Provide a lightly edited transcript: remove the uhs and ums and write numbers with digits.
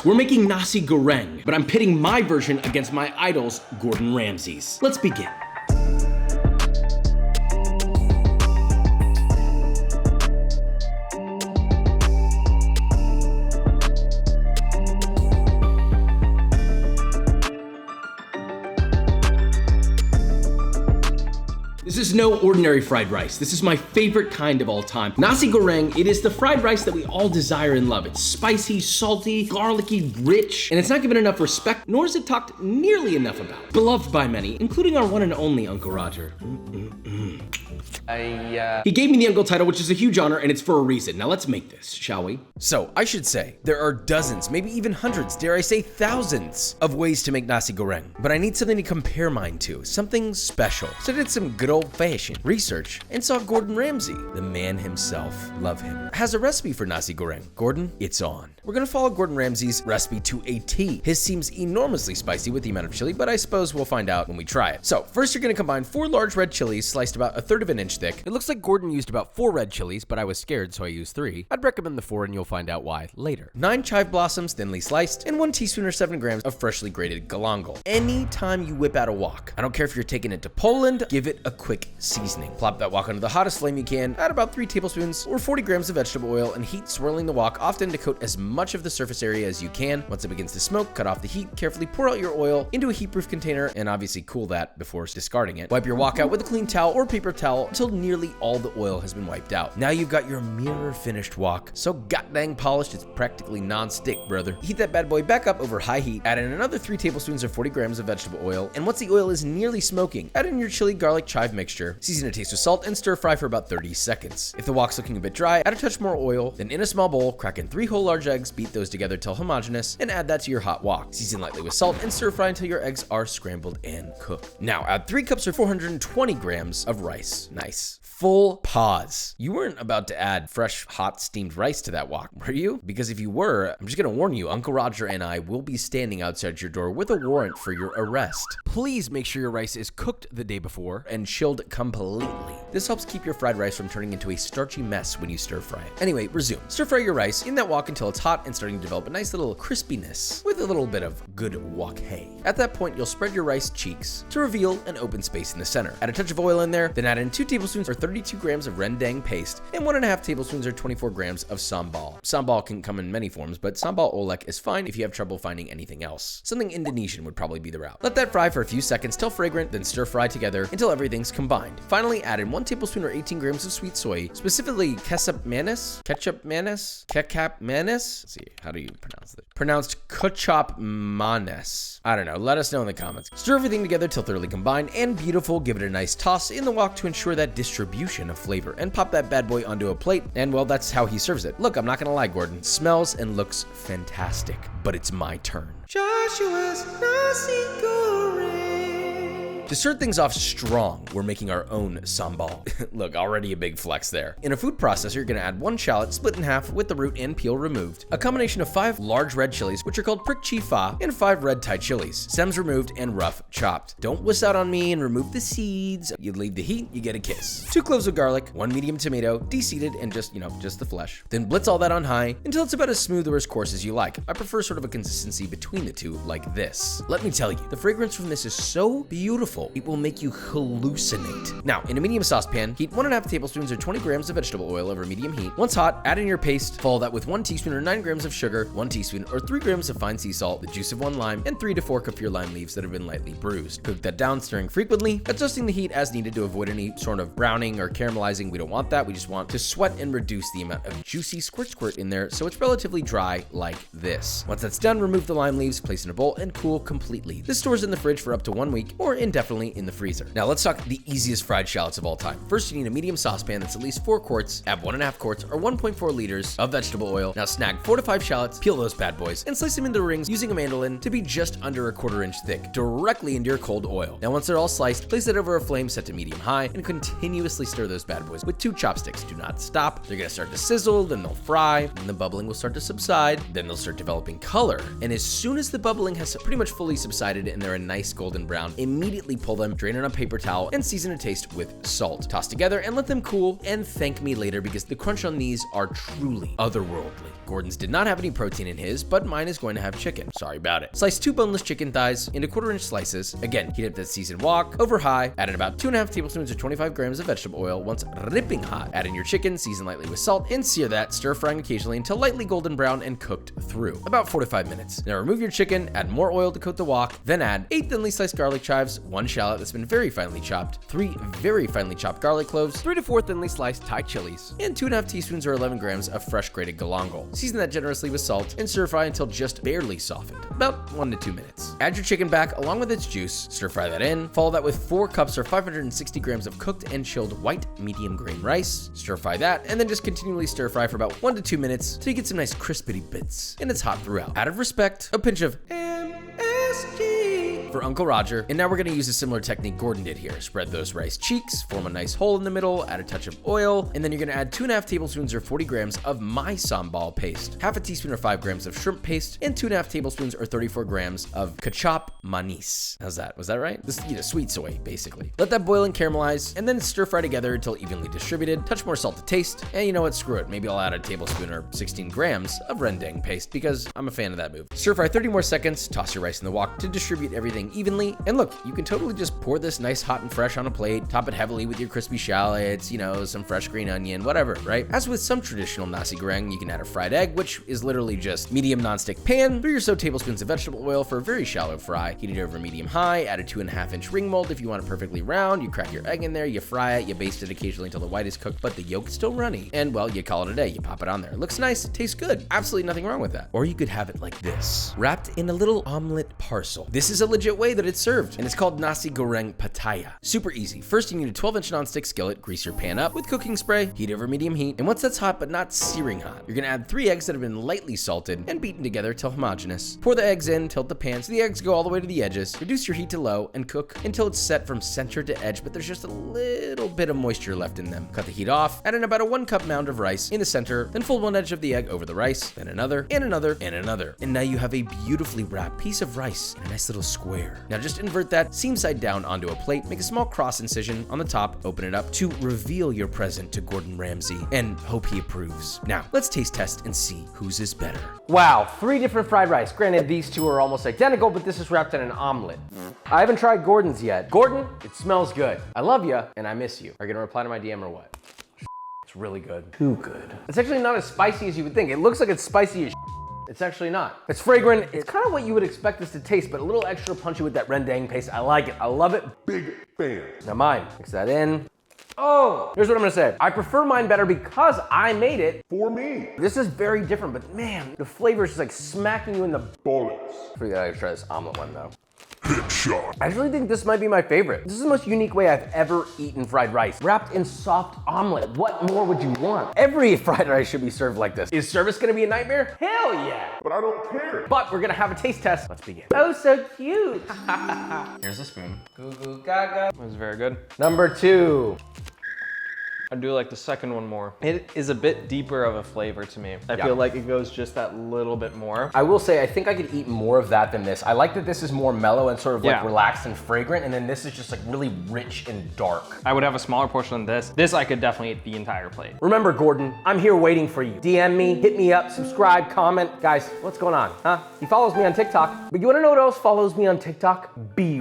we're making Nasi Goreng, but I'm pitting my version against my idol's Gordon Ramsay's. Let's begin. This is no ordinary fried rice. This is my favorite kind of all time. Nasi Goreng, it is the fried rice that we all desire and love. It's spicy, salty, garlicky, rich, and it's not given enough respect, nor is it talked nearly enough about. Beloved by many, including our one and only Uncle Roger. He gave me the uncle title, which is a huge honor, and it's for a reason. Now let's make this, shall we? So, I should say, there are dozens, maybe even hundreds, dare I say thousands, of ways to make nasi goreng. But I need something to compare mine to, something special. So I did some good old-fashioned research and saw Gordon Ramsay, the man himself, love him, has a recipe for nasi goreng. Gordon, it's on. We're gonna follow Gordon Ramsay's recipe to a T. His seems enormously spicy with the amount of chili, but I suppose we'll find out when we try it. So, first you're gonna combine 4 large red chilies sliced about 1/3 of an inch thick. It looks like Gordon used about 4 red chilies, but I was scared, so I used 3. I'd recommend the 4, and you'll find out why later. 9 chive blossoms, thinly sliced, and 1 teaspoon or 7 grams of freshly grated galangal. Anytime you whip out a wok, I don't care if you're taking it to Poland, give it a quick seasoning. Plop that wok onto the hottest flame you can, add about 3 tablespoons or 40 grams of vegetable oil, and heat swirling the wok often to coat as much of the surface area as you can. Once it begins to smoke, cut off the heat, carefully pour out your oil into a heat-proof container, and obviously cool that before discarding it. Wipe your wok out with a clean towel or paper towel until nearly all the oil has been wiped out. Now you've got your mirror-finished wok, so goddamn polished it's practically non-stick, brother. Heat that bad boy back up over high heat, add in another 3 tablespoons or 40 grams of vegetable oil, and once the oil is nearly smoking, add in your chili, garlic, chive mixture, season to taste with salt, and stir fry for about 30 seconds. If the wok's looking a bit dry, add a touch more oil, then in a small bowl, crack in 3 whole large eggs, beat those together till homogeneous, and add that to your hot wok. Season lightly with salt and stir fry until your eggs are scrambled and cooked. Now add 3 cups or 420 grams of rice. Nice. Full pause. You weren't about to add fresh, hot, steamed rice to that wok, were you? Because if you were, I'm just gonna warn you, Uncle Roger and I will be standing outside your door with a warrant for your arrest. Please make sure your rice is cooked the day before and chilled completely. This helps keep your fried rice from turning into a starchy mess when you stir fry it. Anyway, resume. Stir fry your rice in that wok until it's hot and starting to develop a nice little crispiness with a little bit of good wok hay. At that point, you'll spread your rice cheeks to reveal an open space in the center. Add a touch of oil in there, then add in 2 tablespoons or 32 grams of rendang paste and 1.5 tablespoons or 24 grams of sambal. Sambal can come in many forms, but sambal olek is fine if you have trouble finding anything else. Something Indonesian would probably be the route. Let that fry for a few seconds till fragrant, then stir fry together until everything's combined. Finally, add in 1 tablespoon or 18 grams of sweet soy, specifically ketchup manis. Let's see, how do you pronounce this? Pronounced ketchup manis. I don't know, let us know in the comments. Stir everything together till thoroughly combined and beautiful. Give it a nice toss in the wok to ensure that distribution of flavor, and pop that bad boy onto a plate, and well, that's how he serves it. Look, I'm not gonna lie, Gordon, smells and looks fantastic, but it's my turn. Joshua's Nasi Goreng. To start things off strong, we're making our own sambal. Look, already a big flex there. In a food processor, you're gonna add 1 shallot split in half with the root and peel removed, a combination of 5 large red chilies, which are called prick chi fa, and 5 red Thai chilies, stems removed and rough chopped. Don't wuss out on me and remove the seeds. You leave the heat, you get a kiss. 2 cloves of garlic, 1 medium tomato, de-seeded and just the flesh. Then blitz all that on high until it's about as smooth or as coarse as you like. I prefer sort of a consistency between the two, like this. Let me tell you, the fragrance from this is so beautiful. It will make you hallucinate. Now, in a medium saucepan, heat 1.5 tablespoons or 20 grams of vegetable oil over medium heat. Once hot, add in your paste. Follow that with 1 teaspoon or 9 grams of sugar, 1 teaspoon or 3 grams of fine sea salt, the juice of 1 lime, and 3 to 4 kaffir lime leaves that have been lightly bruised. Cook that down, stirring frequently, adjusting the heat as needed to avoid any sort of browning or caramelizing. We don't want that. We just want to sweat and reduce the amount of juicy squirt in there so it's relatively dry like this. Once that's done, remove the lime leaves, place in a bowl, and cool completely. This stores in the fridge for up to 1 week or indefinitely in the freezer. Now let's talk the easiest fried shallots of all time. First, you need a medium saucepan that's at least 4 quarts, add 1.5 quarts or 1.4 liters of vegetable oil. Now snag 4 to 5 shallots, peel those bad boys, and slice them into rings using a mandolin to be just under 1/4 inch thick, directly into your cold oil. Now once they're all sliced, place it over a flame set to medium high and continuously stir those bad boys with 2 chopsticks. Do not stop. They're gonna start to sizzle, then they'll fry, then the bubbling will start to subside, then they'll start developing color. And as soon as the bubbling has pretty much fully subsided and they're a nice golden brown, immediately lightly pull them, drain on a paper towel, and season to taste with salt. Toss together and let them cool, and thank me later because the crunch on these are truly otherworldly. Gordon's did not have any protein in his, but mine is going to have chicken. Sorry about it. Slice 2 boneless chicken thighs into 1/4-inch slices. Again, heat up that seasoned wok over high, add in about 2.5 tablespoons or 25 grams of vegetable oil. Once ripping hot, add in your chicken, season lightly with salt, and sear that, stir frying occasionally until lightly golden brown and cooked through, about 4 to 5 minutes. Now remove your chicken, add more oil to coat the wok, then add 8 thinly sliced garlic chives, 1 shallot that's been very finely chopped, 3 very finely chopped garlic cloves, 3 to 4 thinly sliced Thai chilies, and 2.5 teaspoons or 11 grams of fresh grated galangal. Season that generously with salt and stir fry until just barely softened, about 1 to 2 minutes. Add your chicken back along with its juice, stir fry that in, follow that with 4 cups or 560 grams of cooked and chilled white medium grain rice, stir fry that, and then just continually stir fry for about 1 to 2 minutes till you get some nice crispity bits, and it's hot throughout. Out of respect, a pinch of MSG for Uncle Roger. And now we're gonna use a similar technique Gordon did here. Spread those rice cheeks, form a nice hole in the middle, add a touch of oil, and then you're gonna add 2.5 tablespoons or 40 grams of my sambal paste, half a teaspoon or 5 grams of shrimp paste, and 2.5 tablespoons or 34 grams of kachap manis. How's that? Was that right? This is sweet soy, basically. Let that boil and caramelize, and then stir fry together until evenly distributed. Touch more salt to taste, and you know what? Screw it. Maybe I'll add a tablespoon or 16 grams of rendang paste because I'm a fan of that move. Stir fry 30 more seconds, toss your rice in the wok to distribute everything evenly, and look, you can totally just pour this nice hot and fresh on a plate, top it heavily with your crispy shallots, you know, some fresh green onion, whatever, right? As with some traditional nasi goreng, you can add a fried egg, which is literally just medium nonstick pan, 3 or so tablespoons of vegetable oil for a very shallow fry, heat it over medium high, add a 2.5-inch ring mold if you want it perfectly round, you crack your egg in there, you fry it, you baste it occasionally until the white is cooked, but the yolk is still runny, and well, you call it a day, you pop it on there. It looks nice, it tastes good, absolutely nothing wrong with that. Or you could have it like this, wrapped in a little omelet parcel. This is a legit way that it's served, and it's called Nasi Goreng Pattaya. Super easy. First, you need a 12-inch nonstick skillet, grease your pan up with cooking spray, heat over medium heat, and once that's hot but not searing hot, you're gonna add 3 eggs that have been lightly salted and beaten together till homogeneous. Pour the eggs in, tilt the pan so the eggs go all the way to the edges, reduce your heat to low, and cook until it's set from center to edge, but there's just a little bit of moisture left in them. Cut the heat off, add in about a 1-cup mound of rice in the center, then fold one edge of the egg over the rice, then another, and another, and another. And now you have a beautifully wrapped piece of rice in a nice little square. Now just invert that seam side down onto a plate, make a small cross incision on the top, open it up to reveal your present to Gordon Ramsay, and hope he approves. Now, let's taste test and see whose is better. Wow, 3 different fried rice. Granted, these two are almost identical, but this is wrapped in an omelet. I haven't tried Gordon's yet. Gordon, it smells good. I love you, and I miss you. Are you gonna reply to my DM or what? It's really good. Too good. It's actually not as spicy as you would think. It looks like it's spicy as It's actually not. It's fragrant. It's kind of what you would expect this to taste, but a little extra punchy with that rendang paste. I like it. I love it. Big fan. Now mine. Mix that in. Oh, here's what I'm gonna say. I prefer mine better because I made it for me. This is very different, but man, the flavor is just like smacking you in the bullets. I gotta try this omelet one though. Headshot. I actually think this might be my favorite. This is the most unique way I've ever eaten fried rice. Wrapped in soft omelet. What more would you want? Every fried rice should be served like this. Is service gonna be a nightmare? Hell yeah. But I don't care. But we're gonna have a taste test. Let's begin. Oh, so cute. Here's a spoon. Goo goo gaga. That was very good. Number 2. I do like the second one more. It is a bit deeper of a flavor to me. I feel like it goes just that little bit more. I will say, I think I could eat more of that than this. I like that this is more mellow and sort of like relaxed and fragrant, and then this is just like really rich and dark. I would have a smaller portion than this. This I could definitely eat the entire plate. Remember, Gordon, I'm here waiting for you. DM me, hit me up, subscribe, comment. Guys, what's going on, huh? He follows me on TikTok, but you wanna know what else follows me on TikTok? Beer.